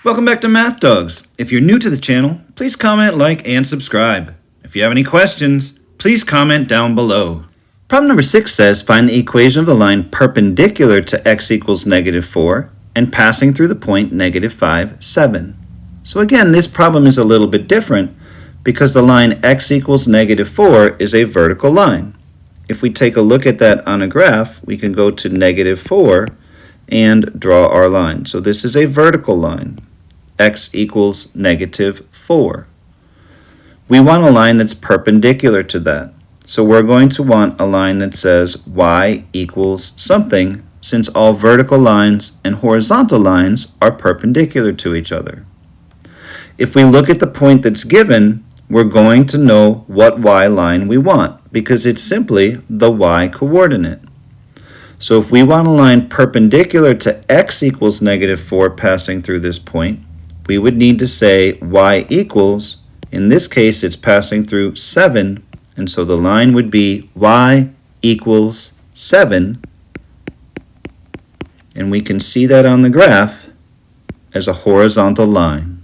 Welcome back to Math Dogs. If you're new to the channel, please comment, like, and subscribe. If you have any questions, please comment down below. Problem number 6 says find the equation of the line perpendicular to x equals -4 and passing through the point -5, 7. So again, this problem is a little bit different because the line x equals -4 is a vertical line. If we take a look at that on a graph, we can go to -4 and draw our line. So this is a vertical line. X equals -4. We want a line that's perpendicular to that. So we're going to want a line that says y equals something, since all vertical lines and horizontal lines are perpendicular to each other. If we look at the point that's given, we're going to know what y line we want, because it's simply the y coordinate. So if we want a line perpendicular to x equals -4 passing through this point, we would need to say y equals, in this case it's passing through 7, and so the line would be y equals 7, and we can see that on the graph as a horizontal line.